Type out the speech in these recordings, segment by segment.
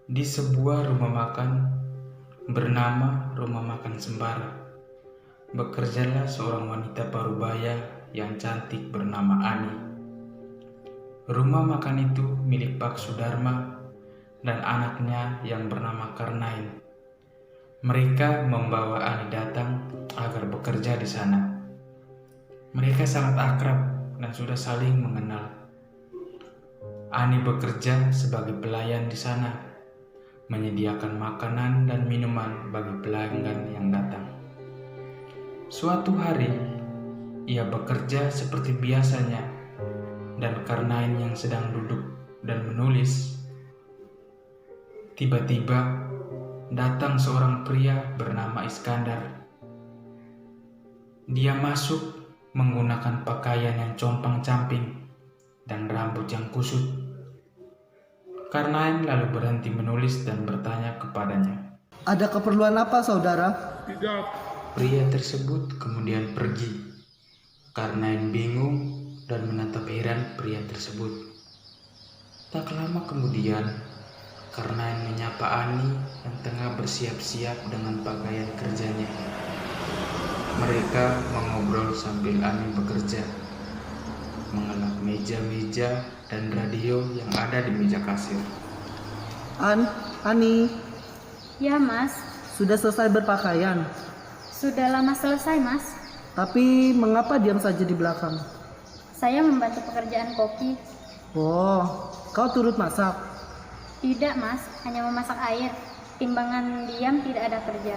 Di sebuah rumah makan bernama Rumah Makan Sembara, bekerjalah seorang wanita parubaya yang cantik bernama Ani. Rumah makan itu milik Pak Sudarma dan anaknya yang bernama Karnain. Mereka membawa Ani datang agar bekerja di sana. Mereka sangat akrab dan sudah saling mengenal. Ani bekerja sebagai pelayan di sana, menyediakan makanan dan minuman bagi pelanggan yang datang. Suatu hari, ia bekerja seperti biasanya, dan Karnain yang sedang duduk dan menulis. Tiba-tiba, datang seorang pria bernama Iskandar. Dia masuk menggunakan pakaian yang compang-camping dan rambut yang kusut. Karnain lalu berhenti menulis dan bertanya kepadanya. Ada keperluan apa, saudara? Tidak. Pria tersebut kemudian pergi. Karnain bingung dan menatap heran pria tersebut. Tak lama kemudian, Karnain menyapa Ani yang tengah bersiap-siap dengan pakaian kerjanya. Mereka mengobrol sambil Ani bekerja, mengelak meja-meja dan radio yang ada di meja kasir. Ani, Ya mas, sudah selesai berpakaian. sudah lama selesai mas. Tapi mengapa diam saja di belakang? Saya membantu pekerjaan koki. Oh, kau turut masak? Tidak mas, hanya memasak air. Timbangan diam tidak ada kerja,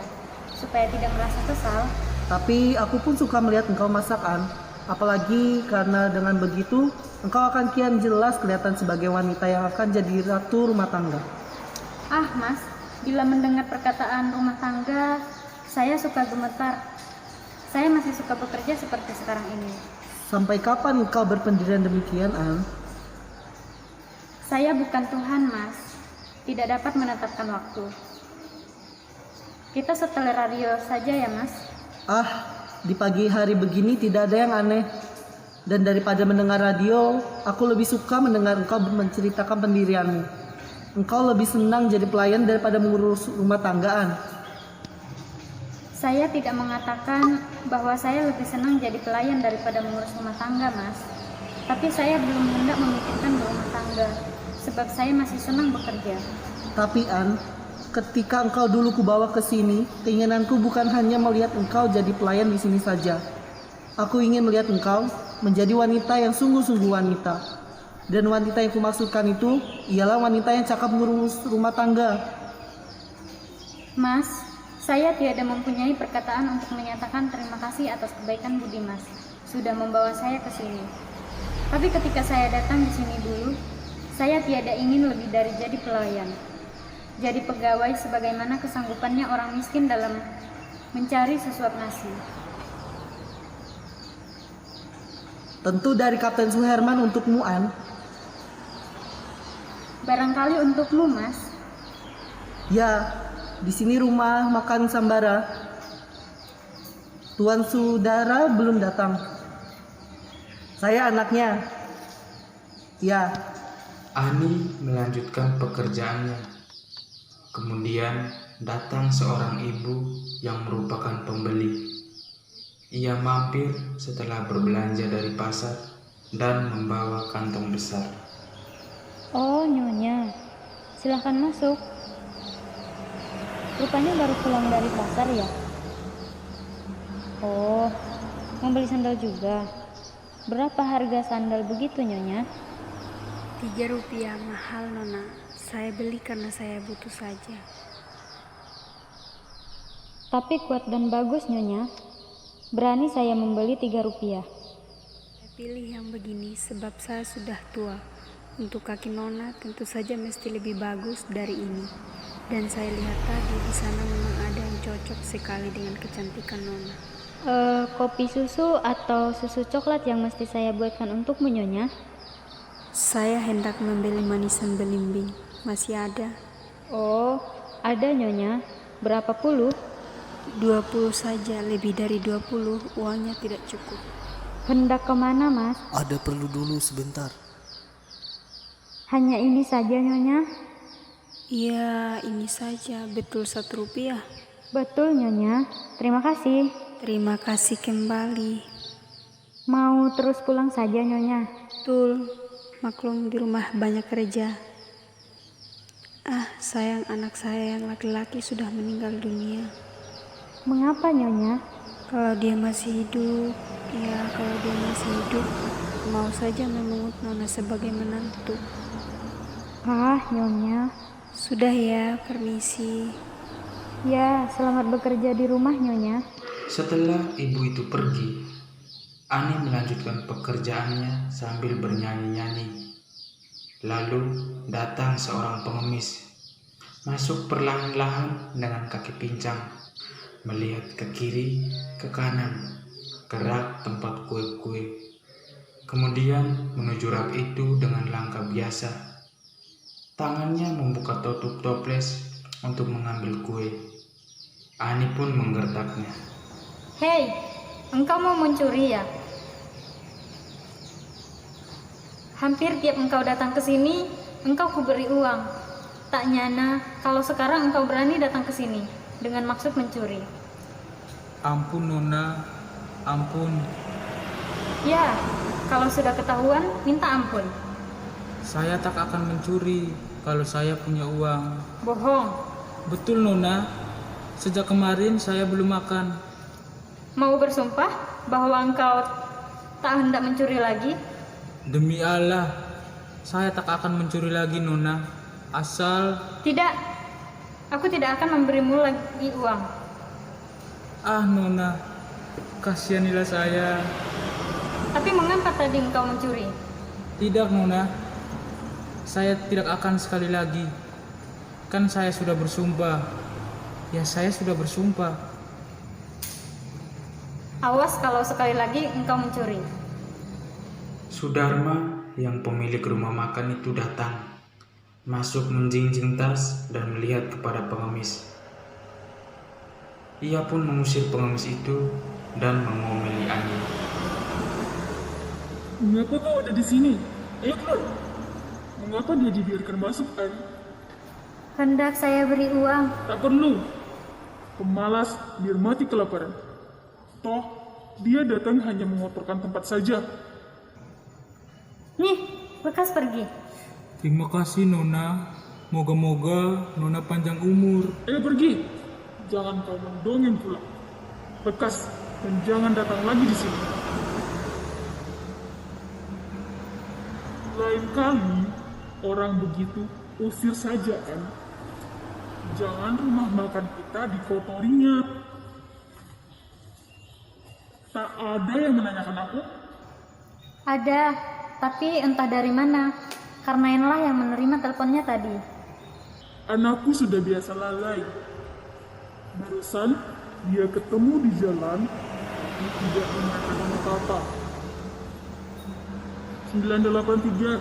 supaya tidak merasa kesal. Tapi aku pun suka melihat engkau masak, An. Apalagi karena dengan begitu, engkau akan kian jelas kelihatan sebagai wanita yang akan jadi ratu rumah tangga. Ah mas, bila mendengar perkataan rumah tangga, saya suka gemetar. Saya masih suka bekerja seperti sekarang ini. Sampai kapan engkau berpendirian demikian, An? Saya bukan Tuhan mas, tidak dapat menetapkan waktu. Kita setel radio saja ya mas. Ah, di pagi hari begini tidak ada yang aneh. Dan daripada mendengar radio, aku lebih suka mendengar engkau menceritakan pendirianmu. Engkau lebih senang jadi pelayan daripada mengurus rumah tanggaan. Saya tidak mengatakan bahwa saya lebih senang jadi pelayan daripada mengurus rumah tangga, Mas. Tapi saya belum hendak memikirkan rumah tangga, sebab saya masih senang bekerja. Tapi An, ketika engkau dulu kubawa ke sini, keinginanku bukan hanya melihat engkau jadi pelayan di sini saja. Aku ingin melihat engkau menjadi wanita yang sungguh-sungguh wanita. Dan wanita yang kumaksudkan itu ialah wanita yang cakap mengurus rumah tangga. Mas, saya tiada mempunyai perkataan untuk menyatakan terima kasih atas kebaikan budi Mas sudah membawa saya ke sini. Tapi ketika saya datang di sini dulu, saya tiada ingin lebih dari jadi pelayan. Jadi pegawai sebagaimana kesanggupannya orang miskin dalam mencari sesuap nasi. Tentu dari Kapten Suherman untukmu, An. Barangkali untukmu, Mas. Ya, di sini rumah makan Sambara. Tuan Sudara belum datang. Saya anaknya. Ya. Ani melanjutkan pekerjaannya. Kemudian datang seorang ibu yang merupakan pembeli. Ia mampir setelah berbelanja dari pasar dan membawa kantong besar. Oh, Nyonya. Silahkan masuk. Rupanya baru pulang dari pasar ya? Oh, mau beli sandal juga. Berapa harga sandal begitu, Nyonya? 3 rupiah, mahal Nona. Saya beli karena saya butuh saja. Tapi kuat dan bagus, Nyonya. Berani saya membeli 3 rupiah. Saya pilih yang begini sebab saya sudah tua. Untuk kaki Nona tentu saja mesti lebih bagus dari ini. Dan saya lihat tadi di sana memang ada yang cocok sekali dengan kecantikan Nona. Kopi susu atau susu coklat yang mesti saya buatkan untukmu, Nyonya? Saya hendak membeli manisan belimbing. Masih ada? Oh, ada, Nyonya. Berapa puluh? 20 saja, lebih dari 20 uangnya tidak cukup. Hendak kemana, Mas? Ada perlu dulu sebentar. Hanya ini saja, Nyonya? Iya, ini saja. Betul Rp1. Betul, Nyonya. Terima kasih. Terima kasih kembali. Mau terus pulang saja, Nyonya? Betul, maklum di rumah banyak kerja. Sayang anak saya yang laki-laki sudah meninggal dunia. Mengapa, Nyonya? Kalau dia masih hidup, mau saja memungut Nona sebagai menantu. Nyonya. Sudah ya, permisi. Ya, selamat bekerja di rumah, Nyonya. Setelah ibu itu pergi, Ani melanjutkan pekerjaannya sambil bernyanyi-nyanyi. Lalu datang seorang pengemis, masuk perlahan-lahan dengan kaki pincang, melihat ke kiri, ke kanan, ke rak tempat kue-kue. Kemudian menuju rak itu dengan langkah biasa. Tangannya membuka tutup toples untuk mengambil kue. Ani pun menggertaknya. Hei, engkau mau mencuri ya? Hampir tiap engkau datang ke sini, engkau kuberi uang. Tak nyana kalau sekarang engkau berani datang ke sini dengan maksud mencuri. Ampun Nona, ampun. Ya, kalau sudah ketahuan, minta ampun. Saya tak akan mencuri kalau saya punya uang. Bohong. Betul Nona, sejak kemarin saya belum makan. Mau bersumpah bahwa engkau tak hendak mencuri lagi? Demi Allah, saya tak akan mencuri lagi Nona. Asal... Tidak, aku tidak akan memberimu lagi uang. Nona, kasihanilah saya. Tapi mengapa tadi engkau mencuri? Tidak Nona, saya tidak akan sekali lagi. Kan saya sudah bersumpah. Ya saya sudah bersumpah. Awas kalau sekali lagi engkau mencuri. Sudarma yang pemilik rumah makan itu datang, masuk menjinjing tas dan melihat kepada pengemis. Ia pun mengusir pengemis itu dan mengomeli Ani. Mengapa kau ada di sini? Ayo keluar. Mengapa dia dibiarkan masuk, An? Hendak saya beri uang. Tak perlu. Pemalas biar mati kelaparan. Toh, dia datang hanya mengotorkan tempat saja. Nih, bekas pergi. Terima kasih Nona. Moga-moga Nona panjang umur. Ayo pergi. Jangan kau mendongeng pula. Bekas, dan jangan datang lagi di sini. Lain kali, orang begitu usir saja, An. Jangan rumah makan kita dikotorinya. Tak ada yang menanyakan aku? Ada, tapi entah dari mana. Karena Enlah yang menerima teleponnya tadi. Anakku sudah biasa lalai. Barusan dia ketemu di jalan, dia tidak mengatakan apa-apa. 983.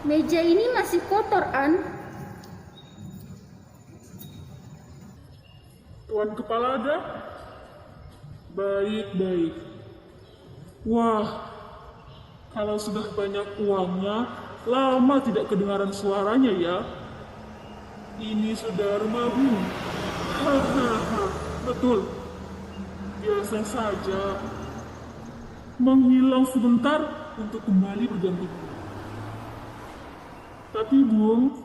Meja ini masih kotor, An. Tuan Kepala ada? Baik-baik. Wah, kalau sudah banyak uangnya, lama tidak kedengaran suaranya ya. Ini Sudarma, Bu. Hahaha, betul. Biasa saja. Menghilang sebentar untuk kembali berganti. Tapi Bung,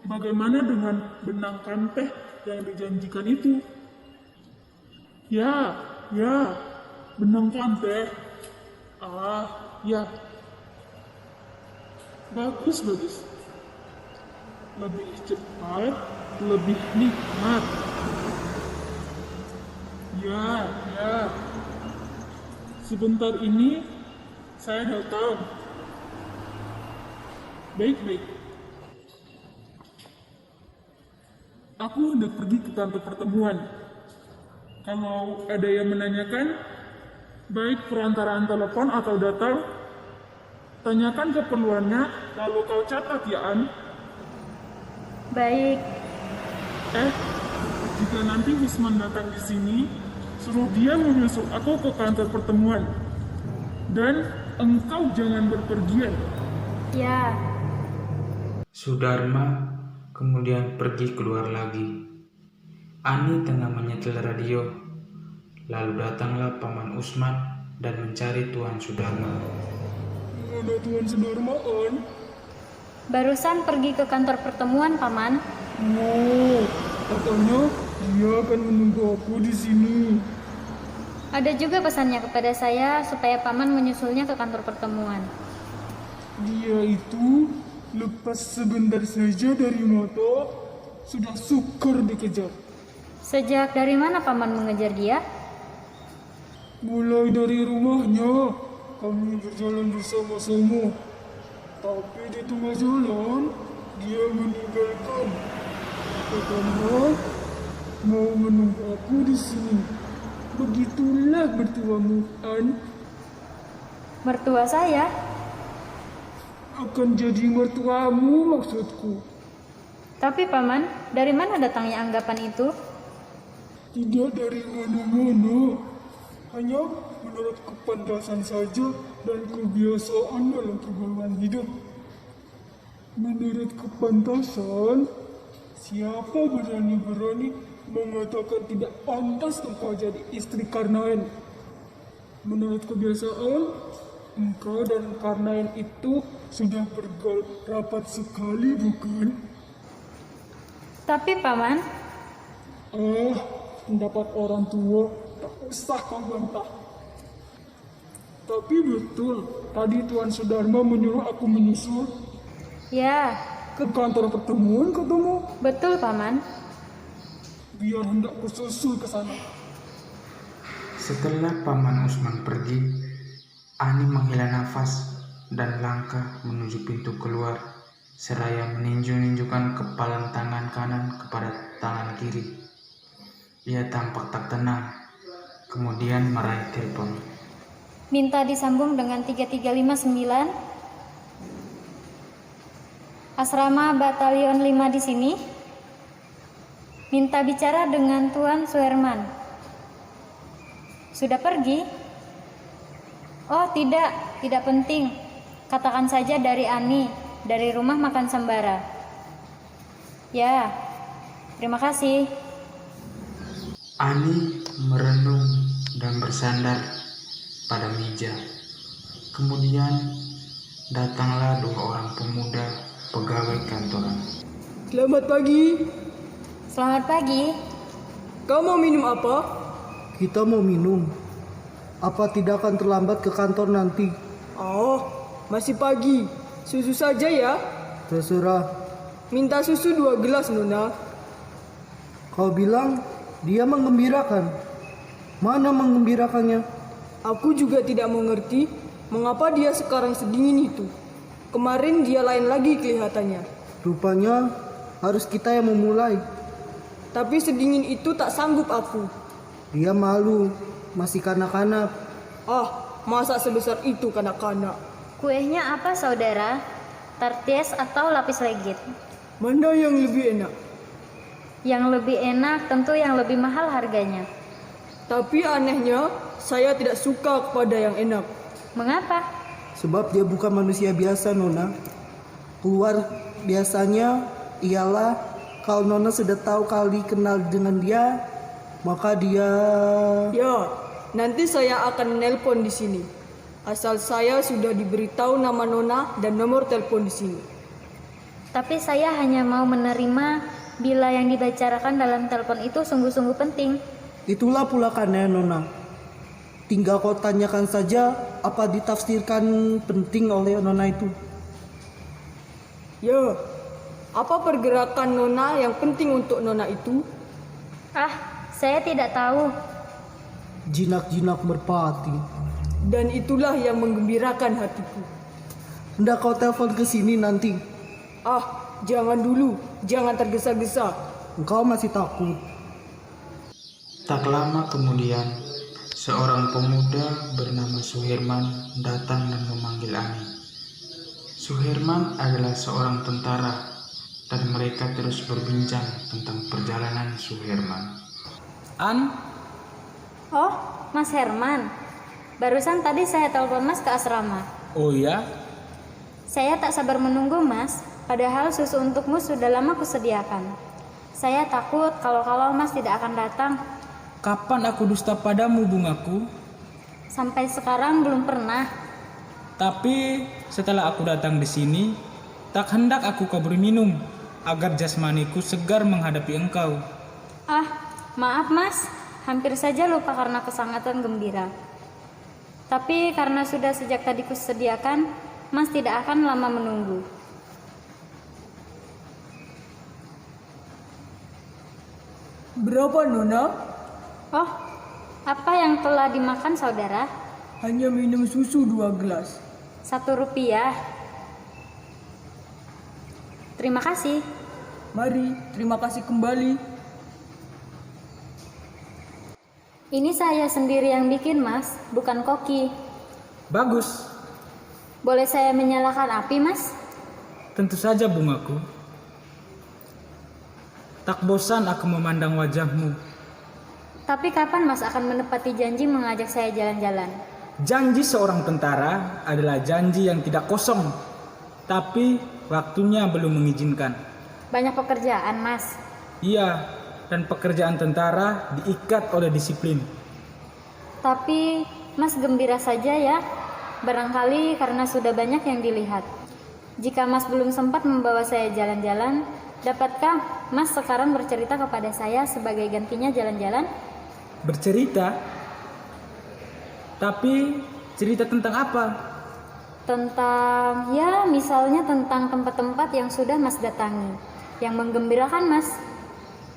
bagaimana dengan benangkan teh yang dijanjikan itu? Ya, benangkan teh. Ya. Bagus. Lebih cepat, lebih nikmat. Ya. Sebentar ini saya datang. Baik. Aku hendak pergi ke kantor pertemuan. Kalau ada yang menanyakan, baik perantaraan telepon atau datang, tanyakan keperluannya, lalu kau catat ya, An. Baik. Jika nanti Wisman datang di sini, suruh dia menyusul aku ke kantor pertemuan. Dan engkau jangan berpergian. Ya, Sudarma kemudian pergi keluar lagi. Ani tengah menyetel radio. Lalu datanglah Paman Usman dan mencari Tuan Sudarma. Mana Tuan Sudarma, An? barusan pergi ke kantor pertemuan, Paman. Oh, katanya dia akan menunggu aku di sini. Ada juga pesannya kepada saya supaya Paman menyusulnya ke kantor pertemuan. Dia itu lepas sebentar saja dari mata, sudah sukar dikejar. Sejak dari mana Paman mengejar dia? Mulai dari rumahnya, kami berjalan bersama-sama. Tapi di tengah jalan, dia meninggalkan. Katanya mau menunggu aku di sini. Begitulah mertuamu, An. Mertua saya? Akan jadi mertuamu maksudku. Tapi Paman, dari mana datangnya anggapan itu? Tidak dari mana-mana. Hanya menurut kepantasan saja dan kebiasaan dalam pergaulan hidup. Menurut kepantasan, siapa berani-berani mengatakan tidak pantas engkau jadi istri Karnain? Menurut kebiasaan, engkau dan Karnain itu sudah bergaul rapat sekali, bukan? Tapi Paman, Pendapat orang tua tak usah kau bantah. Tapi betul, tadi Tuan Sudarma menyuruh aku menyusul ya, ke kantor pertemuan katamu. betul Paman. Biar hendak kususul ke sana. Setelah Paman Usman pergi, Ani menghela nafas dan langkah menuju pintu keluar, seraya meninju-ninjukan kepalan tangan kanan kepada tangan kiri. Ia tampak tak tenang, kemudian meraih telepon. Minta disambung dengan 3359. Asrama Batalion 5 di sini. Minta bicara dengan Tuan Suherman. Sudah pergi? Oh tidak penting. Katakan saja dari Ani, dari rumah makan Sembara. Ya, terima kasih. Ani merenung dan bersandar pada meja. Kemudian datanglah 2 orang pemuda pegawai kantoran. Selamat pagi. Selamat pagi. Kau mau minum apa? Kita mau minum. Apa tidak akan terlambat ke kantor nanti? Oh, masih pagi. Susu saja ya. Terserah. Minta susu 2 gelas, Nona. Kau bilang dia menggembirakan. Mana menggembirakannya? Aku juga tidak mengerti mengapa dia sekarang sedingin itu. Kemarin dia lain lagi kelihatannya. Rupanya harus kita yang memulai. Tapi sedingin itu tak sanggup aku. Dia malu, masih kanak-kanak. Masa sebesar itu kanak-kanak? Kuehnya apa saudara? Tarties atau lapis legit? Mana yang lebih enak? Yang lebih enak tentu yang lebih mahal harganya. Tapi anehnya, saya tidak suka kepada yang enak. Mengapa? Sebab dia bukan manusia biasa, Nona. Keluar biasanya ialah kalau Nona sudah tahu kali kenal dengan dia, maka dia... Ya, nanti saya akan nelpon di sini. Asal saya sudah diberitahu nama Nona dan nomor telepon di sini. Tapi saya hanya mau menerima bila yang dibicarakan dalam telepon itu sungguh-sungguh penting. Itulah pulakannya, Nona. Tinggal kau tanyakan saja apa ditafsirkan penting oleh Nona itu. Ya, apa pergerakan Nona yang penting untuk Nona itu? Saya tidak tahu. Jinak-jinak merpati. Dan itulah yang menggembirakan hatiku. Hendak kau telepon ke sini nanti. Jangan dulu, jangan tergesa-gesa. Engkau masih takut. Tak lama kemudian, seorang pemuda bernama Suherman datang dan memanggil Ani. Suherman adalah seorang tentara dan mereka terus berbincang tentang perjalanan Suherman. An, Oh, Mas Herman. Barusan tadi saya telepon Mas ke asrama. oh ya, Saya tak sabar menunggu, Mas. Padahal susu untukmu sudah lama kusediakan. Saya takut kalau Mas tidak akan datang. Kapan aku dusta padamu, bungaku? Sampai sekarang belum pernah. Tapi setelah aku datang di sini, tak hendak aku kau beri minum, agar jasmaniku segar menghadapi engkau. Ah, maaf Mas. Hampir saja lupa karena kesangatan gembira. Tapi karena sudah sejak tadi kusediakan, Mas tidak akan lama menunggu. Berapa, Nona? Oh, apa yang telah dimakan saudara? Hanya minum susu 2 gelas. Rp1. Terima kasih. Mari, terima kasih kembali. Ini saya sendiri yang bikin, Mas, bukan koki. Bagus, Boleh saya menyalakan api, Mas? tentu saja bungaku. Tak bosan aku memandang wajahmu. Tapi kapan Mas akan menepati janji mengajak saya jalan-jalan? Janji seorang tentara adalah janji yang tidak kosong, tapi waktunya belum mengizinkan. Banyak pekerjaan, Mas. Iya, dan pekerjaan tentara diikat oleh disiplin. Tapi Mas gembira saja ya. Barangkali karena sudah banyak yang dilihat. Jika Mas belum sempat membawa saya jalan-jalan, dapatkah Mas sekarang bercerita kepada saya sebagai gantinya jalan-jalan? Bercerita? Tapi cerita tentang apa? Tentang, ya misalnya tentang tempat-tempat yang sudah Mas datangi, yang menggembirakan Mas.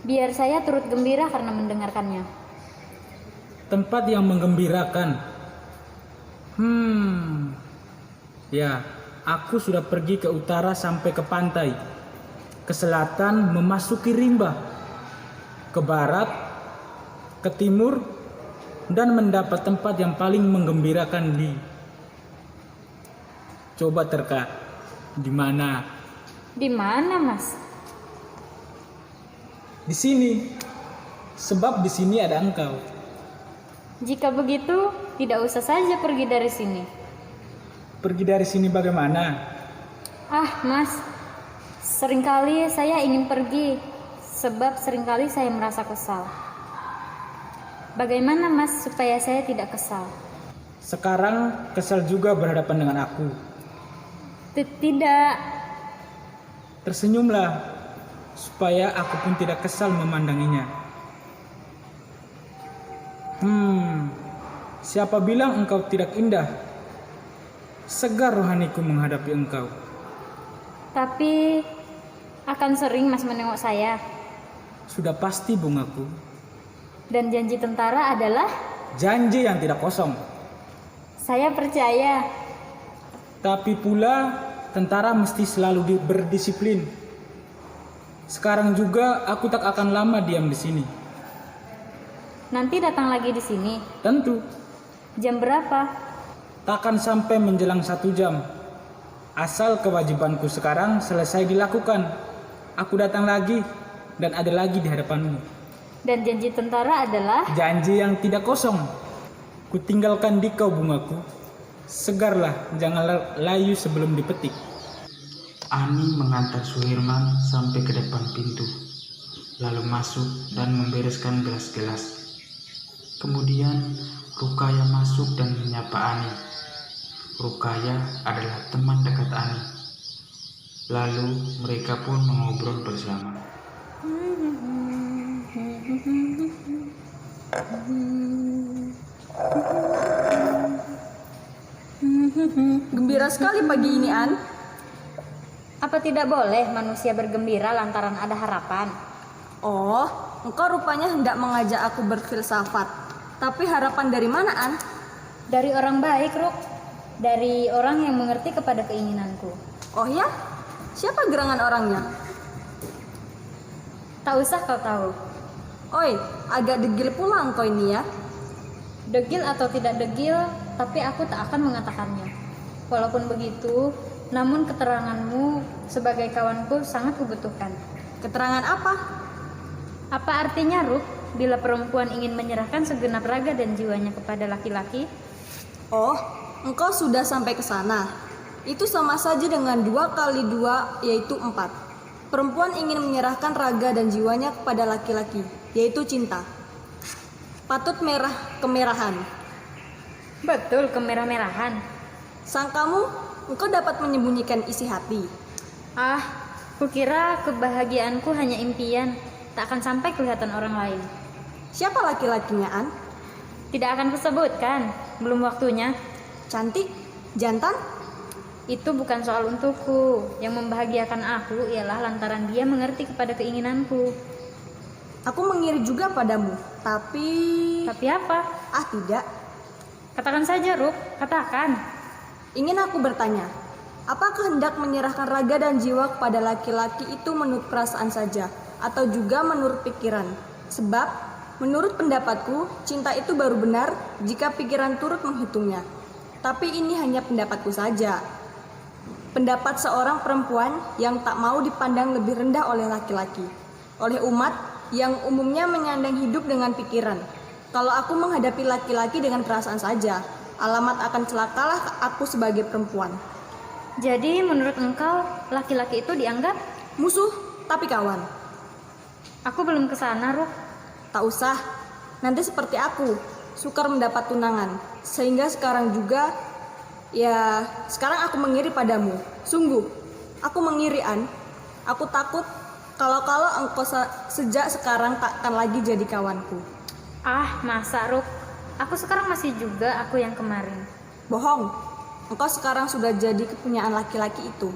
Biar saya turut gembira karena mendengarkannya. Tempat yang menggembirakan. Ya, aku sudah pergi ke utara sampai ke pantai, ke selatan memasuki rimba, ke barat, ke timur, dan mendapat tempat yang paling menggembirakan di. Coba terka, di mana? Di mana, Mas? Di sini, sebab di sini ada engkau. Jika begitu, tidak usah saja pergi dari sini. Pergi dari sini bagaimana? Ah, Mas, seringkali saya ingin pergi, sebab seringkali saya merasa kesal. Bagaimana, Mas, supaya saya tidak kesal? Sekarang kesal juga berhadapan dengan aku. Tidak. Tersenyumlah, supaya aku pun tidak kesal memandanginya. Siapa bilang engkau tidak indah? Segar rohaniku menghadapi engkau. Tapi akan sering Mas menengok saya. Sudah pasti bungaku. Dan janji tentara adalah? Janji yang tidak kosong. Saya percaya. Tapi pula tentara mesti selalu berdisiplin. Sekarang juga aku tak akan lama diam di sini. Nanti datang lagi di sini. Tentu. Jam berapa? Takkan sampai menjelang 1 jam. Asal kewajibanku sekarang selesai dilakukan, aku datang lagi dan ada lagi di hadapanmu. Dan janji tentara adalah? Janji yang tidak kosong. Kutinggalkan di kau bungaku. Segarlah, jangan layu sebelum dipetik. Ani mengantar Suherman sampai ke depan pintu, lalu masuk dan membereskan gelas-gelas. Kemudian Rukaya masuk dan menyapa Ani. Rukaya adalah teman dekat Ani. Lalu mereka pun mengobrol bersama. Gembira sekali pagi ini, An. Apa tidak boleh manusia bergembira lantaran ada harapan? Oh, engkau rupanya hendak mengajak aku berfilsafat. Tapi harapan dari mana, An? Dari orang baik, Ruk. Dari orang yang mengerti kepada keinginanku. Oh ya? Siapa gerangan orangnya? Tak usah kau tahu. Oi, agak degil pula engkau ini ya. Degil atau tidak degil, tapi aku tak akan mengatakannya. Walaupun begitu, namun keteranganmu sebagai kawanku sangat kubutuhkan. Keterangan apa? Apa artinya, Ruk, bila perempuan ingin menyerahkan segenap raga dan jiwanya kepada laki-laki? Oh, engkau sudah sampai ke sana. Itu sama saja dengan 2 kali 2, yaitu 4. Perempuan ingin menyerahkan raga dan jiwanya kepada laki-laki, yaitu cinta. Patut merah kemerahan. Betul, kemerah-merahan. Sangkamu, engkau dapat menyembunyikan isi hati. Ah, kukira kebahagiaanku hanya impian, tak akan sampai kelihatan orang lain. Siapa laki-lakinya, An? Tidak akan kusebutkan, belum waktunya. Cantik? Jantan? Itu bukan soal untukku. Yang membahagiakan aku ialah lantaran dia mengerti kepada keinginanku. Aku mengiri juga padamu, tapi... Tapi apa? Ah, tidak. Katakan saja, Ruk. Katakan. Ingin aku bertanya, apakah hendak menyerahkan raga dan jiwa kepada laki-laki itu menurut perasaan saja, atau juga menurut pikiran? Sebab, menurut pendapatku, cinta itu baru benar jika pikiran turut menghitungnya. Tapi ini hanya pendapatku saja. Pendapat seorang perempuan yang tak mau dipandang lebih rendah oleh laki-laki, oleh umat yang umumnya menyandang hidup dengan pikiran. Kalau aku menghadapi laki-laki dengan perasaan saja, alamat akan celakalah aku sebagai perempuan. Jadi menurut engkau, laki-laki itu dianggap? Musuh, tapi kawan. Aku belum kesana, Ruk. Tak usah, nanti seperti aku, sukar mendapat tunangan. Sehingga sekarang juga, sekarang aku mengiri padamu. Sungguh, aku mengiri, An. Aku takut kalau engkau sejak sekarang takkan lagi jadi kawanku. Ah, masa, Ruk? Aku sekarang masih juga aku yang kemarin. Bohong, engkau sekarang sudah jadi kepunyaan laki-laki itu.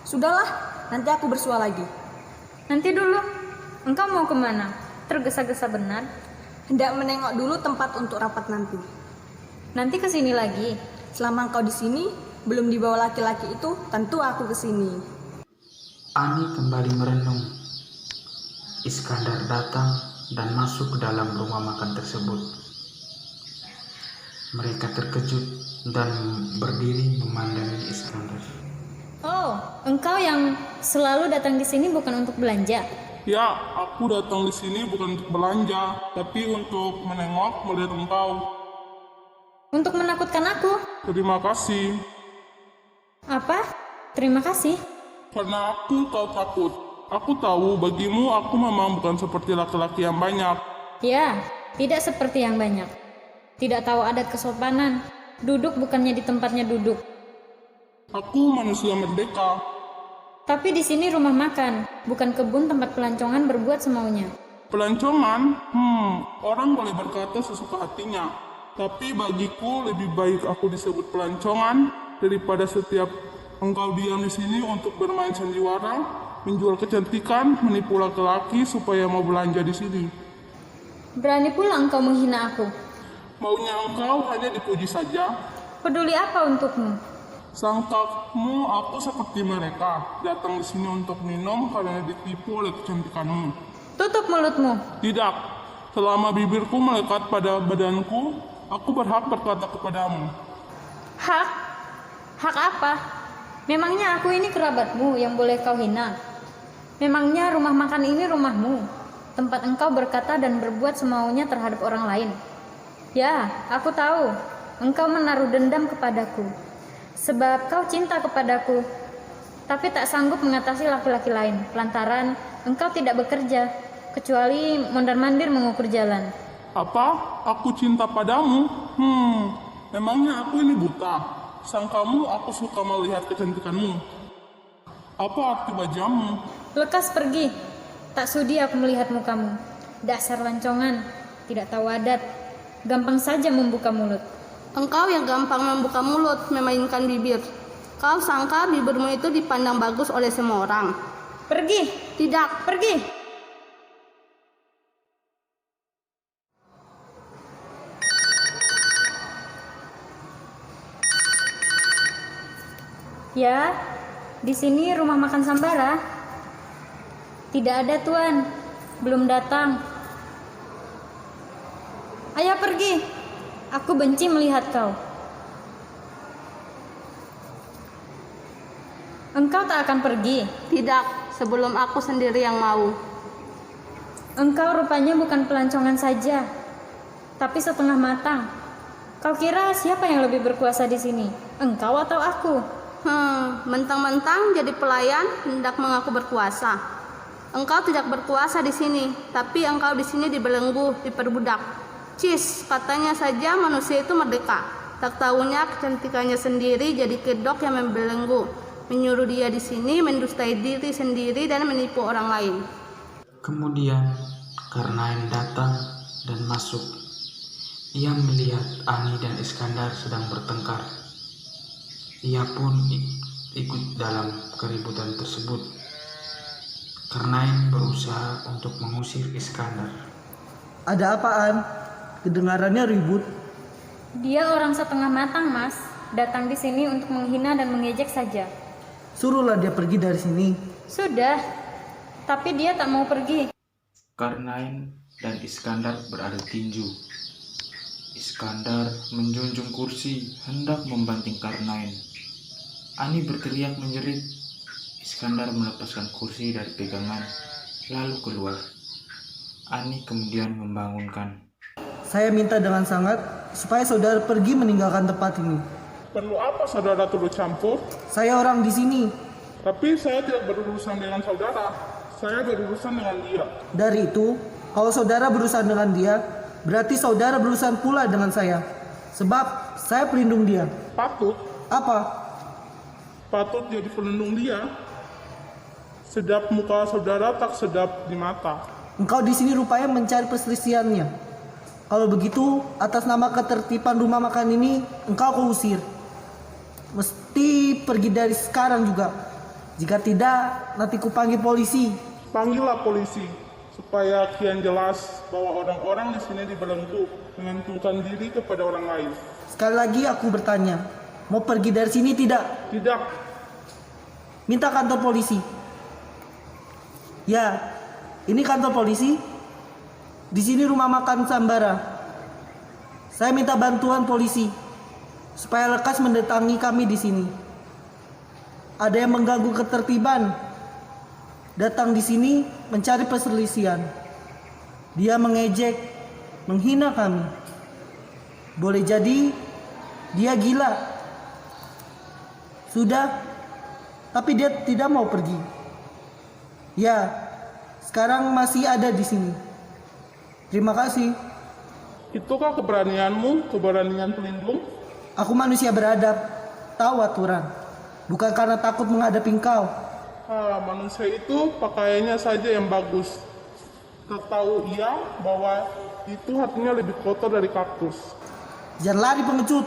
Sudahlah, nanti aku bersua lagi. Nanti dulu, engkau mau kemana? Tergesa-gesa benar. Hendak menengok dulu tempat untuk rapat nanti. Nanti kesini lagi. Selama engkau di sini, belum dibawa laki-laki itu, tentu aku kesini. Ani kembali merenung. Iskandar datang dan masuk ke dalam rumah makan tersebut. Mereka terkejut dan berdiri memandangi Iskandar. Oh, engkau yang selalu datang di sini bukan untuk belanja? Ya, aku datang di sini bukan untuk belanja, tapi untuk menengok, melihat engkau. Untuk menakutkan aku? Terima kasih. Apa? Terima kasih. Karena kau takut. Aku tahu bagimu aku memang bukan seperti laki-laki yang banyak. Ya, tidak seperti yang banyak. Tidak tahu adat kesopanan. Duduk bukannya di tempatnya duduk. Aku manusia merdeka. Tapi di sini rumah makan, bukan kebun tempat pelancongan berbuat semaunya. Pelancongan? Orang boleh berkata sesuka hatinya. Tapi bagiku lebih baik aku disebut pelancongan daripada setiap engkau diam di sini untuk bermain sandiwara, menjual kecantikan, menipu laki-laki supaya mau belanja di sini. Berani pula engkau menghina aku. Maunya engkau hanya dipuji saja. Peduli apa untukmu? Sangkamu aku seperti mereka, datang di sini untuk minum karena ditipu oleh kecantikanmu. Tutup mulutmu. Tidak, selama bibirku melekat pada badanku, aku berhak berkata kepadamu. Hak? Hak apa? Memangnya aku ini kerabatmu yang boleh kau hina? Memangnya rumah makan ini rumahmu, tempat engkau berkata dan berbuat semaunya terhadap orang lain? Ya, aku tahu, engkau menaruh dendam kepadaku, sebab kau cinta kepadaku, tapi tak sanggup mengatasi laki-laki lain, lantaran engkau tidak bekerja, kecuali mondar-mandir mengukur jalan. Apa? Aku cinta padamu? Memangnya aku ini buta? Sangkamu aku suka melihat kecantikanmu. Apa arti bajamu? Lekas pergi, tak sudi aku melihat mukamu. Dasar lancongan, tidak tahu adat, gampang saja membuka mulut. Engkau yang gampang membuka mulut, memainkan bibir. Kau sangka bibirmu itu dipandang bagus oleh semua orang. Pergi. Tidak. Pergi. Ya, di sini rumah makan Sambara. Tidak ada, Tuan. Belum datang. Ayo pergi. Aku benci melihat kau. Engkau tak akan pergi. Tidak, sebelum aku sendiri yang mau. Engkau rupanya bukan pelancongan saja, tapi setengah matang. Kau kira siapa yang lebih berkuasa di sini? Engkau atau aku? Mentang-mentang jadi pelayan hendak mengaku berkuasa. Engkau tidak berkuasa di sini, tapi engkau di sini dibelenggu, diperbudak. Cis, katanya saja manusia itu merdeka. Tak tahunya kecantikannya sendiri jadi kedok yang membelenggu, menyuruh dia di sini mendustai diri sendiri dan menipu orang lain. Kemudian Karnain datang dan masuk. Ia melihat Ani dan Iskandar sedang bertengkar. Ia pun ikut dalam keributan tersebut. Karnain berusaha untuk mengusir Iskandar. Ada apaan? Kedengarannya ribut. Dia orang setengah matang, Mas. Datang di sini untuk menghina dan mengejek saja. Suruhlah dia pergi dari sini. Sudah, tapi dia tak mau pergi. Karnain dan Iskandar beradu tinju. Iskandar menjunjung kursi hendak membanting Karnain. Ani berteriak menjerit. Iskandar melepaskan kursi dari pegangan lalu keluar. Ani kemudian membangunkan. Saya minta dengan sangat supaya saudara pergi meninggalkan tempat ini. Perlu apa saudara turut campur? Saya orang di sini. Tapi saya tidak berurusan dengan saudara. Saya berurusan dengan dia. Dari itu, kalau saudara berurusan dengan dia, berarti saudara berurusan pula dengan saya. Sebab saya pelindung dia. Patut jadi pelindung dia. Sedap muka saudara tak sedap di mata. Engkau di sini rupanya mencari perselisihannya. Kalau begitu, atas nama ketertiban rumah makan ini, engkau kuusir. Mesti pergi dari sekarang juga. Jika tidak, nanti kupanggil polisi. Panggillah polisi supaya kian jelas bahwa orang-orang di sini dibelenggu, menggantungkan diri kepada orang lain. Sekali lagi aku bertanya, mau pergi dari sini tidak? Tidak. Minta kantor polisi. Ya, ini kantor polisi. Di sini rumah makan Sambara. Saya minta bantuan polisi supaya lekas mendatangi kami di sini. Ada yang mengganggu ketertiban. Datang di sini mencari perselisihan. Dia mengejek, menghina kami. Boleh jadi dia gila. Sudah, tapi dia tidak mau pergi. Ya, sekarang masih ada di sini. Terima kasih. Itukah keberanianmu, keberanian pelindung? Aku manusia beradab, tahu aturan. Bukan karena takut menghadapi engkau. Manusia itu pakaiannya saja yang bagus. Tak tahu ia bahwa itu hatinya lebih kotor dari kaktus. Jangan lari pengecut.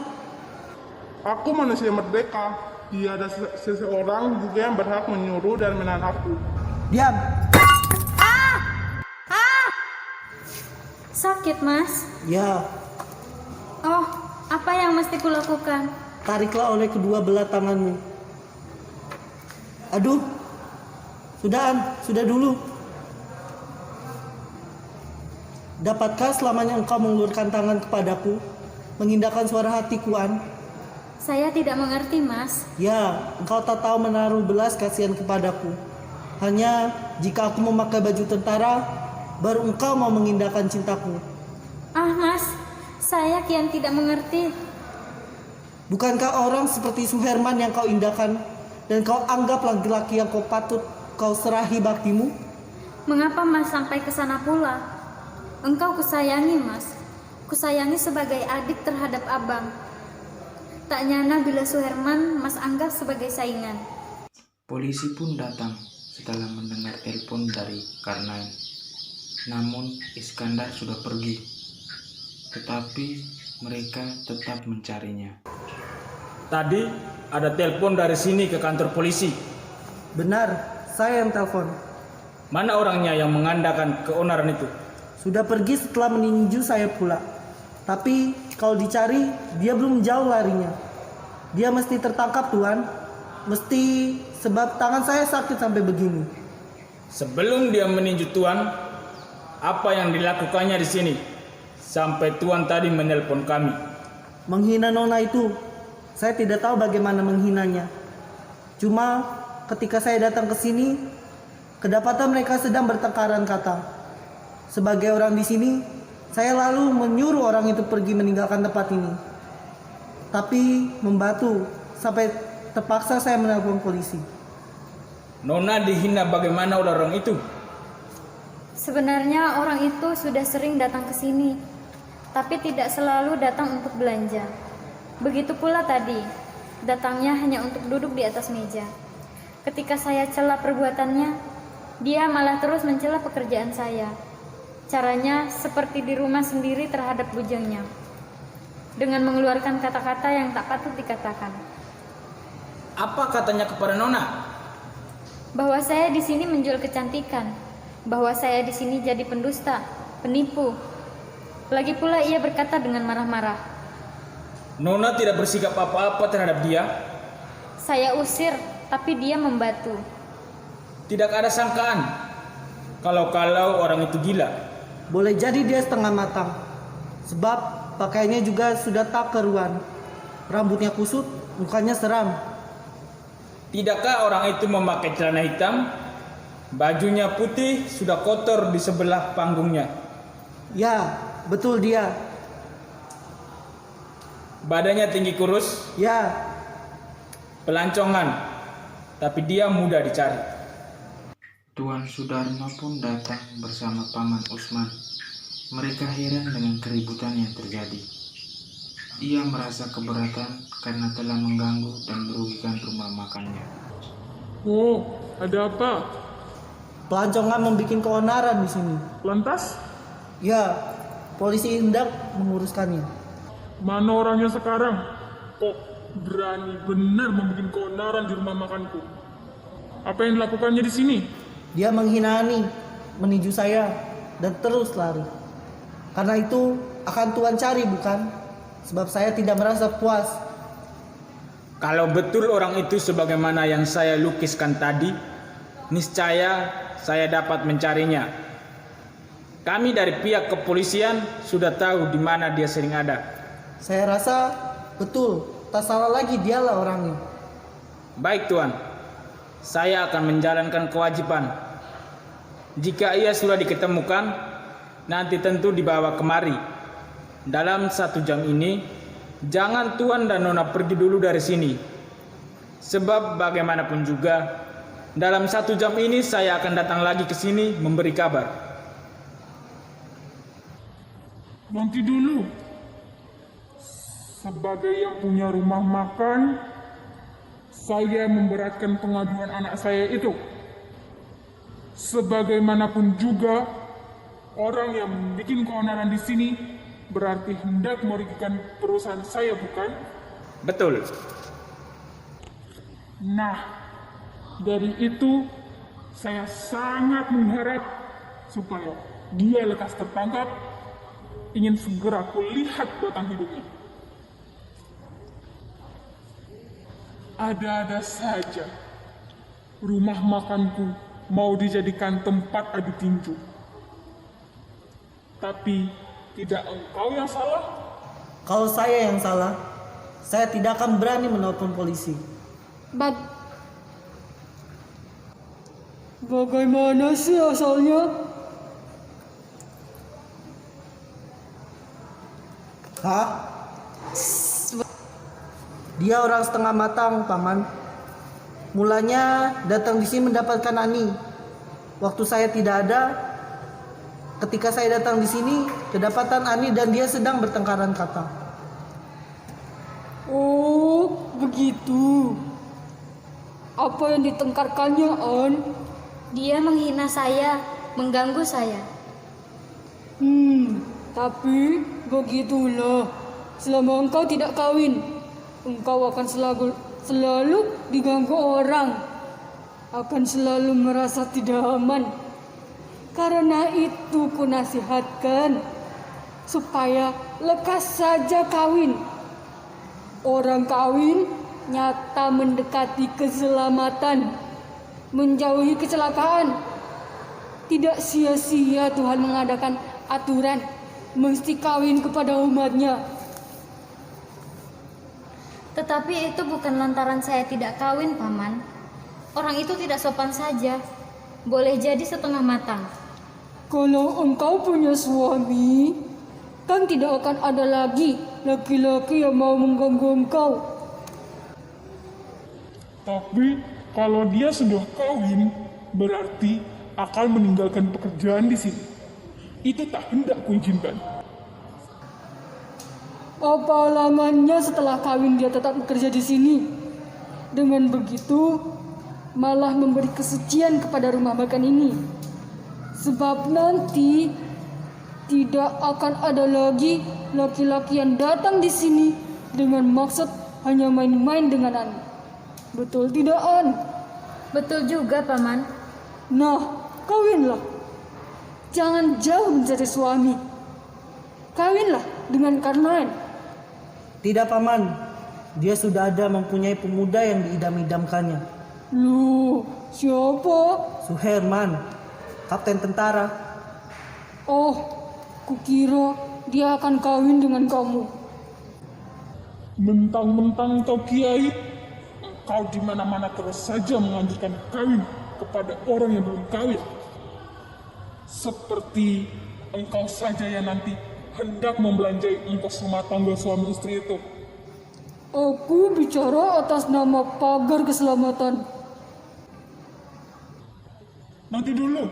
Aku manusia merdeka. Tiada seseorang juga yang berhak menyuruh dan menahan aku. Diam. Sakit, Mas? Ya, Oh, apa yang mesti kulakukan? tariklah oleh kedua belah tanganmu. Aduh, sudah dulu. Dapatkah selamanya engkau mengulurkan tangan kepadaku, mengindahkan suara hatiku, An? Saya tidak mengerti, Mas. Ya, engkau tak tahu menaruh belas kasihan kepadaku. Hanya jika aku memakai baju tentara, baru engkau mau mengindahkan cintaku. Ah, Mas, saya kian tidak mengerti. Bukankah orang seperti Suherman yang kau indahkan dan kau anggap laki-laki yang kau patut kau serahi baktimu? Mengapa Mas sampai ke sana pula? Engkau kusayangi, Mas. Kusayangi sebagai adik terhadap abang. Tak nyana bila Suherman Mas anggap sebagai saingan. Polisi pun datang setelah mendengar telepon dari Karnain. Namun Iskandar sudah pergi. Tetapi mereka tetap mencarinya. Tadi ada telepon dari sini ke kantor polisi. Benar, saya yang telepon. Mana orangnya yang mengandalkan keonaran itu? Sudah pergi setelah meninju saya pula. Tapi kalau dicari, dia belum jauh larinya. Dia mesti tertangkap, Tuan. Mesti sebab tangan saya sakit sampai begini. Sebelum dia meninju Tuan, apa yang dilakukannya di sini? Sampai Tuan tadi menelpon kami. Menghina Nona itu, saya tidak tahu bagaimana menghinanya. Cuma ketika saya datang ke sini, kedapatan mereka sedang bertengkaran kata. Sebagai orang di sini, saya lalu menyuruh orang itu pergi meninggalkan tempat ini. Tapi membatu sampai terpaksa saya menelpon polisi. Nona dihina bagaimana oleh orang itu? Sebenarnya orang itu sudah sering datang ke sini, tapi tidak selalu datang untuk belanja. Begitu pula tadi, datangnya hanya untuk duduk di atas meja. Ketika saya cela perbuatannya, dia malah terus mencela pekerjaan saya. Caranya seperti di rumah sendiri terhadap bujangnya, dengan mengeluarkan kata-kata yang tak patut dikatakan. Apa katanya kepada Nona? Bahwa saya di sini menjual kecantikan, bahwa saya di sini jadi pendusta, penipu. Lagi pula ia berkata dengan marah-marah. Nona tidak bersikap apa-apa terhadap dia? Saya usir, tapi dia membatu. Tidak ada sangkaan kalau orang itu gila. Boleh jadi dia setengah matang, sebab pakaiannya juga sudah tak keruan. Rambutnya kusut, mukanya seram. Tidakkah orang itu memakai celana hitam? Bajunya putih, sudah kotor di sebelah panggungnya. Ya, betul dia. Badannya tinggi kurus, Ya, pelancongan, tapi dia mudah dicari. Tuan Sudarma pun datang bersama Paman Usman. Mereka heran dengan keributan yang terjadi. Ia merasa keberatan karena telah mengganggu dan merugikan rumah makannya. Oh, ada apa? pelancongan membuat keonaran di sini. Lantas, Ya, polisi hendak menguruskannya. mana orangnya sekarang? Kok berani benar membuat keonaran di rumah makanku? Apa yang dilakukannya di sini? Dia menghinani, meninju saya, dan terus lari. Karena itu akan Tuhan cari, bukan? Sebab saya tidak merasa puas. Kalau betul orang itu sebagaimana yang saya lukiskan tadi, niscaya saya dapat mencarinya. Kami dari pihak kepolisian sudah tahu di mana dia sering ada. Saya rasa betul, tak salah lagi dialah orangnya. Baik Tuan, saya akan menjalankan kewajiban. Jika ia sudah diketemukan, nanti tentu dibawa kemari. Dalam 1 jam ini, jangan Tuan dan Nona pergi dulu dari sini. Sebab bagaimanapun juga, dalam 1 jam ini saya akan datang lagi ke sini memberi kabar. Nanti dulu. Sebagai yang punya rumah makan, saya memberatkan pengaduan anak saya itu. Sebagaimanapun juga, orang yang bikin keonaran di sini berarti hendak merugikan perusahaan saya, bukan? Betul. Nah, dari itu saya sangat mengharap supaya dia lekas tertangkap. Ingin segera kulihat batang hidungnya. Ada-ada saja rumah makanku mau dijadikan tempat adu tinju. Tapi tidak engkau yang salah. Kalau saya yang salah, saya tidak akan berani menelpon polisi. Bagaimana sih asalnya? Hah? Dia orang setengah matang, Paman. Mulanya datang di sini mendapatkan Ani. Waktu saya tidak ada, ketika saya datang di sini, kedapatan Ani dan dia sedang bertengkaran kata. Oh, begitu. Apa yang ditengkarkannya, An? Dia menghina saya, mengganggu saya. Tapi begitulah. Selama engkau tidak kawin, engkau akan selalu diganggu orang. Akan selalu merasa tidak aman. Karena itu ku nasihatkan supaya lekas saja kawin. Orang kawin nyata mendekati keselamatan, menjauhi kecelakaan. Tidak sia-sia Tuhan mengadakan aturan mesti kawin kepada umatnya. Tetapi itu bukan lantaran saya tidak kawin, Paman. Orang itu tidak sopan saja. Boleh jadi setengah matang. Kalau engkau punya suami, kan tidak akan ada lagi laki-laki yang mau mengganggu engkau. Tapi kalau dia sudah kawin, berarti akan meninggalkan pekerjaan di sini. Itu tak hendak kuizinkan. Apa alamannya setelah kawin dia tetap bekerja di sini? Dengan begitu, malah memberi kesucian kepada rumah makan ini. Sebab nanti tidak akan ada lagi laki-laki yang datang di sini dengan maksud hanya main-main dengan Ani. Betul tidak, An? Betul juga, Paman. Nah, kawinlah. Jangan jauh mencari suami. Kawinlah dengan Karnaen. Tidak, Paman. Dia sudah ada mempunyai pemuda yang diidam-idamkannya. Loh, siapa? Suherman, kapten tentara. Oh, kukira dia akan kawin dengan kamu. Mentang-mentang kau kiai, kau di mana-mana terus saja menganjurkan kawin kepada orang yang belum kawin. Seperti engkau saja yang nanti hendak membelanjai ongkos rumah tangga suami istri itu. Aku bicara atas nama pagar keselamatan. Nanti dulu,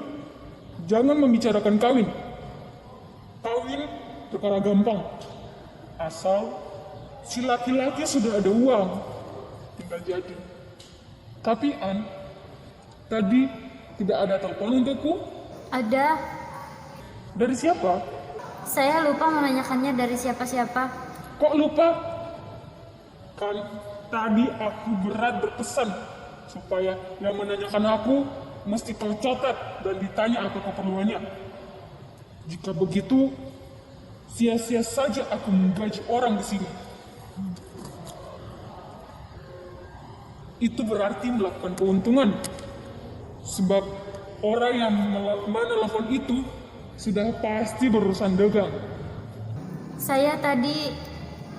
jangan membicarakan kawin. Kawin perkara gampang. Asal si laki-laki sudah ada uang, tinggal jadi. Tapi An, tadi tidak ada telepon untukku? Ada. Dari siapa? Saya lupa menanyakannya dari siapa-siapa. Kok lupa? Kan tadi aku berat berpesan supaya yang menanyakan aku mesti tercatat dan ditanya apa keperluannya. Jika begitu, sia-sia saja aku menggaji orang di sini. Itu berarti melakukan keuntungan. Sebab orang yang menelpon itu sudah pasti berurusan dagang. Saya tadi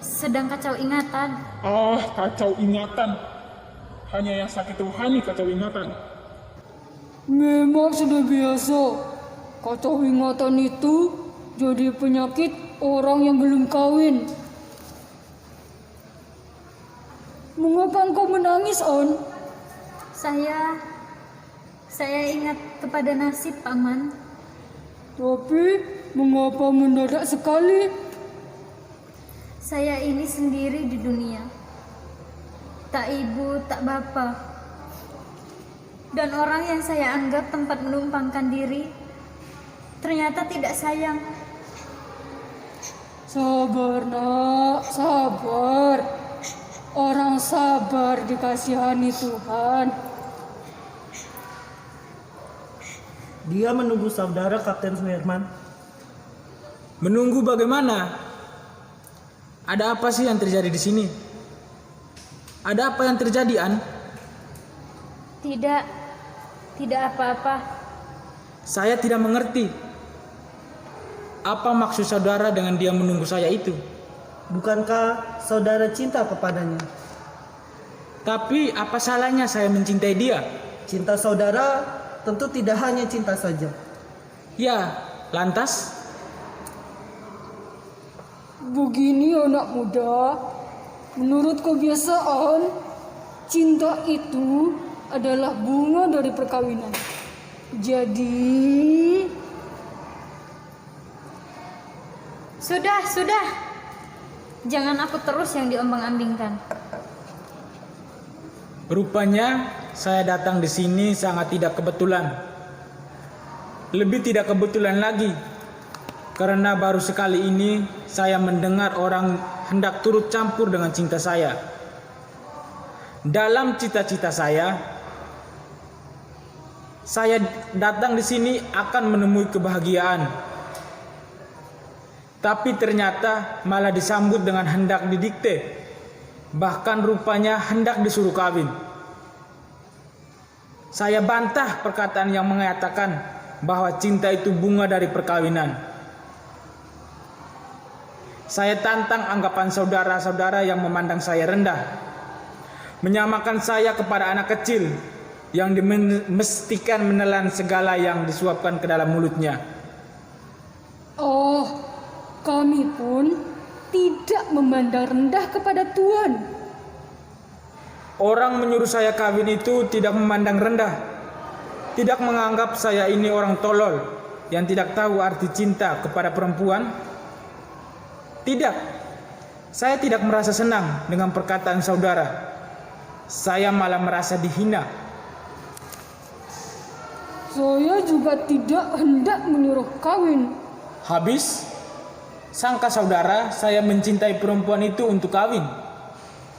sedang kacau ingatan. Ah, kacau ingatan. Hanya yang sakit rohani kacau ingatan. Memang sudah biasa. Kacau ingatan itu jadi penyakit orang yang belum kawin. Mengapa engkau menangis, On? Saya ingat kepada nasib, Paman. Tapi mengapa mendadak sekali? Saya ini sendiri di dunia. Tak ibu, tak bapa. Dan orang yang saya anggap tempat menumpangkan diri ternyata tidak sayang. Sabar, Nak, sabar. Orang sabar dikasihani Tuhan. Dia menunggu saudara Kapten Suherman. Menunggu bagaimana? Ada apa sih yang terjadi di sini? Ada apa yang terjadi, An? Tidak apa-apa. Saya tidak mengerti. Apa maksud saudara dengan dia menunggu saya itu? Bukankah saudara cinta kepadanya? Tapi apa salahnya saya mencintai dia? Cinta saudara tentu tidak hanya cinta saja. Ya, lantas? Begini anak muda, menurut kebiasaan, cinta itu adalah bunga dari perkawinan. Jadi... Sudah. Jangan aku terus yang diombang-ambingkan. Rupanya saya datang di sini sangat tidak kebetulan. Lebih tidak kebetulan lagi, karena baru sekali ini saya mendengar orang hendak turut campur dengan cinta saya. Dalam cita-cita saya datang di sini akan menemui kebahagiaan. Tapi ternyata malah disambut dengan hendak didikte. Bahkan rupanya hendak disuruh kawin. Saya bantah perkataan yang mengatakan bahwa cinta itu bunga dari perkawinan. Saya tantang anggapan saudara-saudara yang memandang saya rendah, menyamakan saya kepada anak kecil yang dimestikan menelan segala yang disuapkan ke dalam mulutnya. Oh, kami pun tidak memandang rendah kepada Tuhan. Orang menyuruh saya kawin itu tidak memandang rendah, tidak menganggap saya ini orang tolol yang tidak tahu arti cinta kepada perempuan. Tidak, saya tidak merasa senang dengan perkataan saudara. Saya malah merasa dihina. Saya juga tidak hendak menyuruh kawin. Habis, sangka saudara saya mencintai perempuan itu untuk kawin.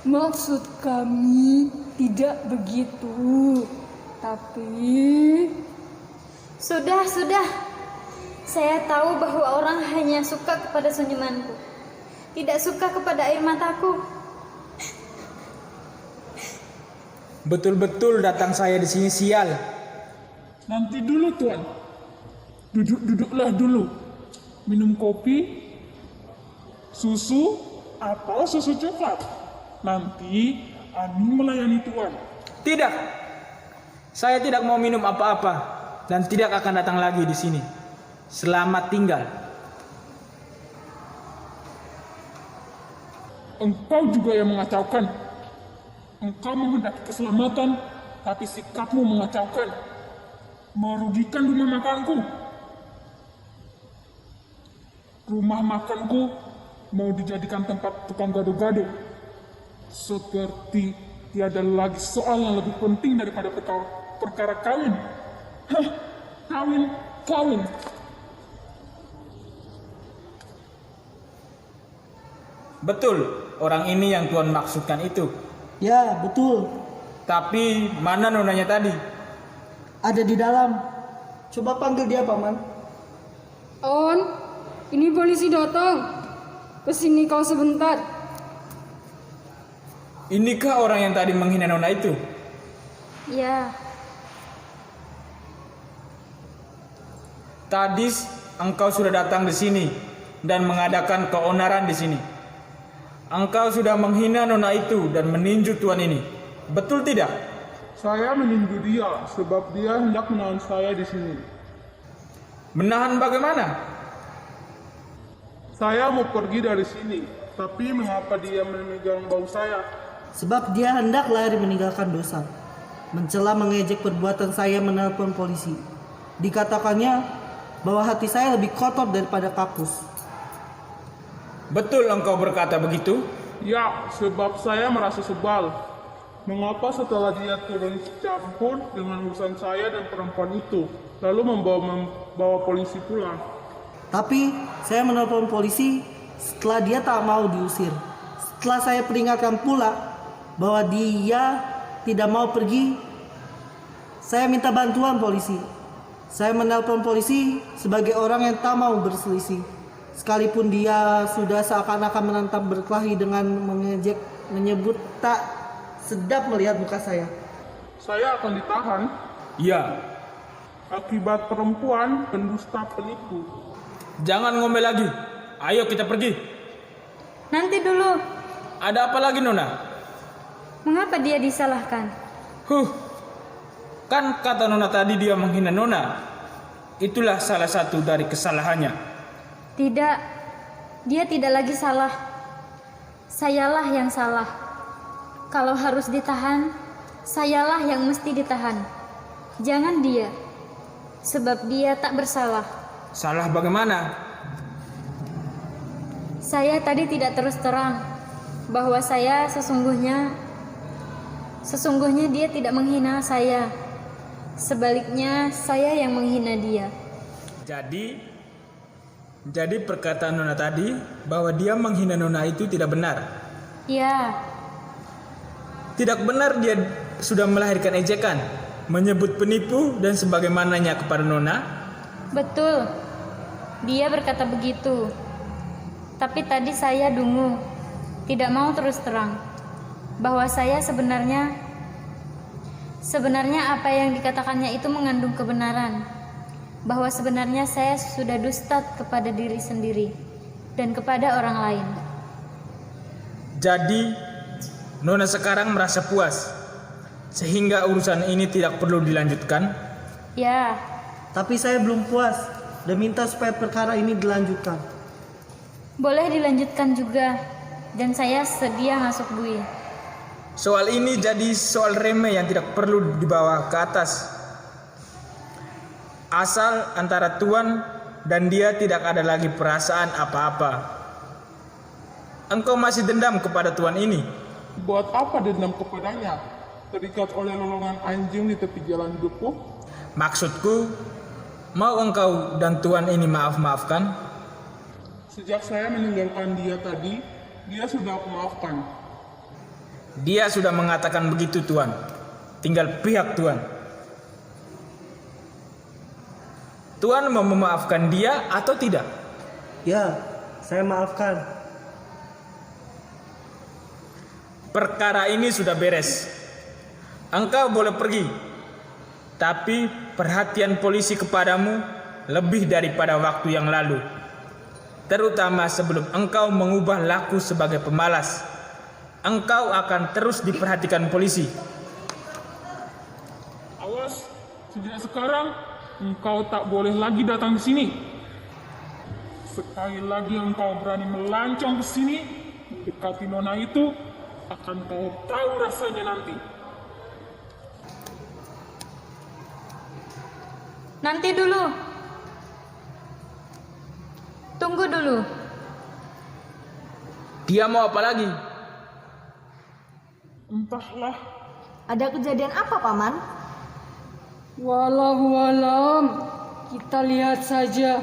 Maksud kami tidak begitu. Tapi... Sudah. Saya tahu bahwa orang hanya suka kepada senyumanku, tidak suka kepada air mataku. Betul-betul datang saya di sini sial. Nanti dulu Tuan. Duduklah dulu. Minum kopi, susu, atau susu coklat. Nanti Ani melayani Tuan. Tidak, saya tidak mau minum apa-apa dan tidak akan datang lagi di sini. Selamat tinggal. Engkau juga yang mengacaukan. Engkau menghendaki keselamatan, tapi sikapmu mengacaukan. Merugikan rumah makanku. Rumah makanku mau dijadikan tempat tukang gado-gado. Seperti tiada lagi soal yang lebih penting daripada perkara kawin. Hah, kawin. Betul, orang ini yang Tuan maksudkan itu. Ya, betul. Tapi mana nonanya tadi? Ada di dalam. Coba panggil dia, Paman. On, ini polisi datang. Kesini kau sebentar. Inikah orang yang tadi menghina nona itu? Ya, Tadi engkau sudah datang di sini dan mengadakan keonaran di sini. Engkau sudah menghina nona itu dan meninju tuan ini. Betul tidak? Saya meninju dia sebab dia hendak menahan saya di sini. Menahan bagaimana? Saya mau pergi dari sini, tapi mengapa dia memegang bau saya? Sebab dia hendak lari meninggalkan dosa. Mencela mengejek perbuatan saya menelpon polisi. Dikatakannya bahwa hati saya lebih kotor daripada kapus. Betul engkau berkata begitu? Ya, sebab saya merasa sebal. Mengapa setelah dia turun campur dengan urusan saya dan perempuan itu, lalu membawa polisi pulang? Tapi saya menelpon polisi setelah dia tak mau diusir. Setelah saya peringatkan pula bahwa dia tidak mau pergi, saya minta bantuan polisi. Saya menelpon polisi sebagai orang yang tak mau berselisih. Sekalipun dia sudah seakan-akan menantang berkelahi dengan mengejek, menyebut tak sedap melihat muka saya. Saya akan ditahan Iya. akibat perempuan pendusta penipu. Jangan ngomel lagi. Ayo kita pergi. nanti dulu. Ada apa lagi nona? Mengapa dia disalahkan? Kan kata nona tadi dia menghina nona. Itulah salah satu dari kesalahannya. Tidak, dia tidak lagi salah. Sayalah yang salah. Kalau harus ditahan, sayalah yang mesti ditahan. Jangan dia, sebab dia tak bersalah. Salah bagaimana? Saya tadi tidak terus terang bahwa saya sesungguhnya dia tidak menghina saya. Sebaliknya, saya yang menghina dia. Jadi perkataan nona tadi bahwa dia menghina nona itu tidak benar. Ya, Tidak benar dia sudah melahirkan ejekan, menyebut penipu dan sebagaimananya kepada nona. betul. Dia berkata begitu. Tapi tadi saya dungu, tidak mau terus terang bahwa saya sebenarnya apa yang dikatakannya itu mengandung kebenaran. Bahwa sebenarnya saya sudah dusta kepada diri sendiri dan kepada orang lain. Jadi nona sekarang merasa puas sehingga urusan ini tidak perlu dilanjutkan. Ya, Tapi saya belum puas dan minta supaya perkara ini dilanjutkan. boleh dilanjutkan juga. Dan saya sedia masuk bui. Soal ini jadi soal remeh yang tidak perlu dibawa ke atas. Asal antara Tuan dan dia tidak ada lagi perasaan apa-apa. Engkau masih dendam kepada Tuan ini. Buat apa dendam kepadanya? Terikat oleh lolongan anjing di tepi jalan hidupku? Maksudku, mau engkau dan Tuan ini maaf-maafkan? Sejak saya meninggalkan dia tadi, dia sudah aku maafkan. Dia sudah mengatakan begitu, Tuan. Tinggal pihak Tuan. Tuan mau memaafkan dia atau tidak? Ya, saya maafkan. Perkara ini sudah beres. Engkau boleh pergi. Tapi perhatian polisi kepadamu lebih daripada waktu yang lalu. Terutama sebelum engkau mengubah laku sebagai pemalas. Engkau akan terus diperhatikan polisi. Awas, sejak sekarang engkau tak boleh lagi datang di sini. Sekali lagi engkau berani melancong ke sini, mendekati nona itu, akan kau tahu rasanya nanti. Nanti dulu. Tunggu dulu. Dia mau apa lagi? Entahlah. Ada kejadian apa, Paman? Wallahualam, kita lihat saja.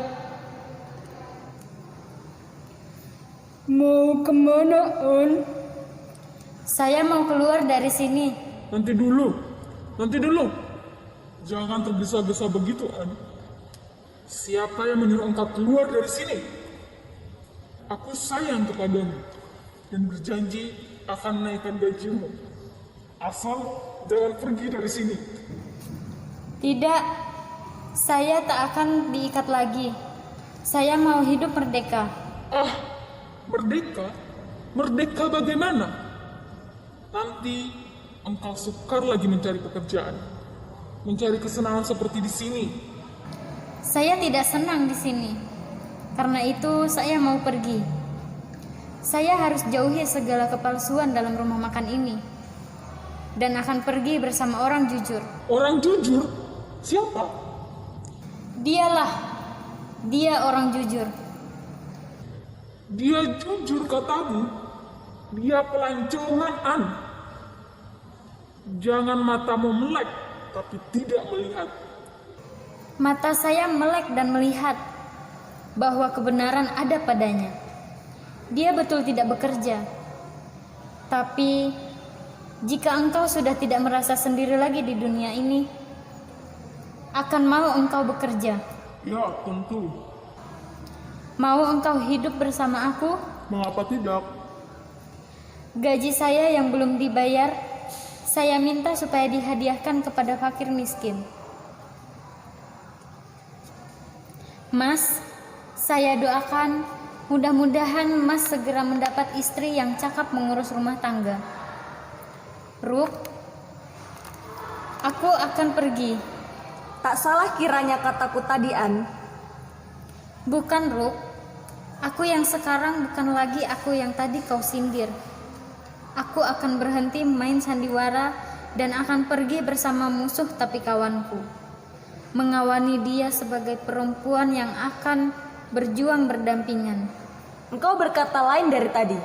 Mau kemana, On? Saya mau keluar dari sini. Nanti dulu. Jangan tergesa-gesa begitu, An. Siapa yang menyuruh engkau keluar dari sini? Aku sayang kepadamu dan berjanji akan menaikkan gajimu. Asal jangan pergi dari sini. Tidak, saya tak akan diikat lagi. Saya mau hidup merdeka. Ah, merdeka? Merdeka bagaimana? Nanti engkau sukar lagi mencari pekerjaan, mencari kesenangan seperti di sini. Saya tidak senang di sini. Karena itu saya mau pergi. Saya harus jauhi segala kepalsuan dalam rumah makan ini. Dan akan pergi bersama orang jujur. Orang jujur? Siapa? Dialah. Dia orang jujur. Dia jujur katamu. Dia pelancongan, An. Jangan matamu melek, tapi tidak melihat. Mata saya melek dan melihat bahwa kebenaran ada padanya. Dia betul tidak bekerja. Tapi jika engkau sudah tidak merasa sendiri lagi di dunia ini, akan mau engkau bekerja? Ya, tentu. Mau engkau hidup bersama aku? Mengapa tidak? Gaji saya yang belum dibayar, saya minta supaya dihadiahkan kepada fakir miskin. Mas, saya doakan mudah-mudahan Mas segera mendapat istri yang cakap mengurus rumah tangga. Ruk, aku akan pergi. Tak salah kiranya kataku tadi, An. Bukan, Ruk. Aku yang sekarang bukan lagi aku yang tadi kau sindir. Aku akan berhenti main sandiwara dan akan pergi bersama musuh tapi kawanku. Mengawani dia sebagai perempuan yang akan berjuang berdampingan. Engkau berkata lain dari tadi.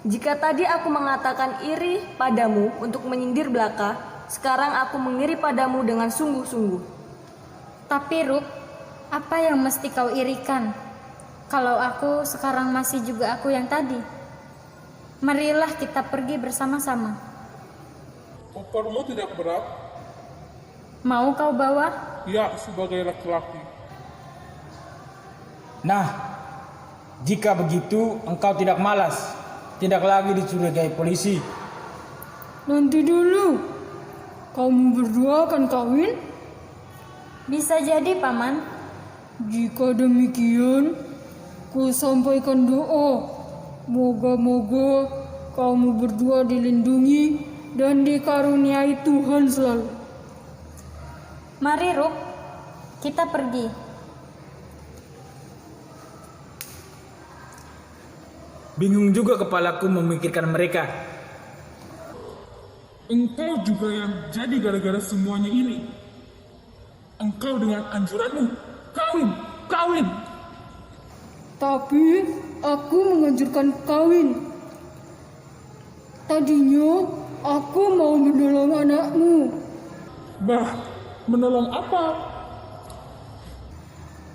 Jika tadi aku mengatakan iri padamu untuk menyindir belaka, sekarang aku mengiri padamu dengan sungguh-sungguh. Tapi Ruk, apa yang mesti kau irikan? Kalau aku sekarang masih juga aku yang tadi. Marilah kita pergi bersama-sama. Kopermu tidak berat? Mau kau bawa? Ya, sebagai laki-laki. Nah, jika begitu engkau tidak malas, tidak lagi dicurigai polisi. Nanti dulu. Kamu berdua akan kawin? Bisa jadi, Paman. Jika demikian, ku sampaikan doa. Moga-moga kamu berdua dilindungi dan dikaruniai Tuhan selalu. Mari, Ruk. Kita pergi. Bingung juga kepalaku memikirkan mereka. Engkau juga yang jadi gara-gara semuanya ini. Engkau dengan anjuranmu, kawin. Tapi aku menganjurkan kawin. Tadinya aku mau menolong anakmu. Bah, menolong apa?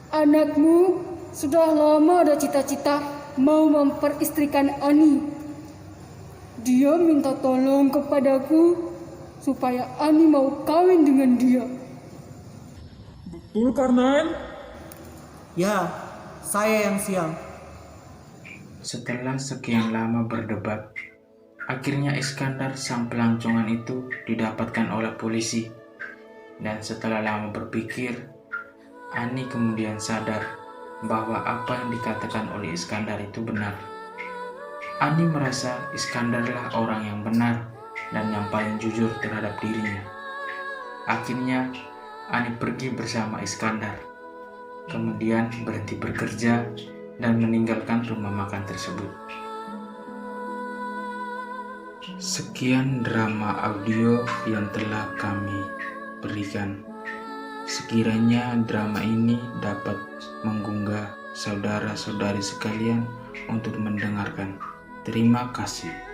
Anakmu sudah lama ada cita-cita mau memperistrikan Ani. Dia minta tolong kepadaku supaya Ani mau kawin dengan dia. Betul, Karnan? Ya, saya yang sial. Setelah sekian lama berdebat, akhirnya Iskandar sang pelancongan itu didapatkan oleh polisi. Dan setelah lama berpikir, Ani kemudian sadar bahwa apa yang dikatakan oleh Iskandar itu benar. Ani merasa Iskandarlah orang yang benar dan yang paling jujur terhadap dirinya. Akhirnya, Ani pergi bersama Iskandar, kemudian berhenti bekerja dan meninggalkan rumah makan tersebut. Sekian drama audio yang telah kami berikan. Sekiranya drama ini dapat menggugah saudara-saudari sekalian untuk mendengarkan. Terima kasih.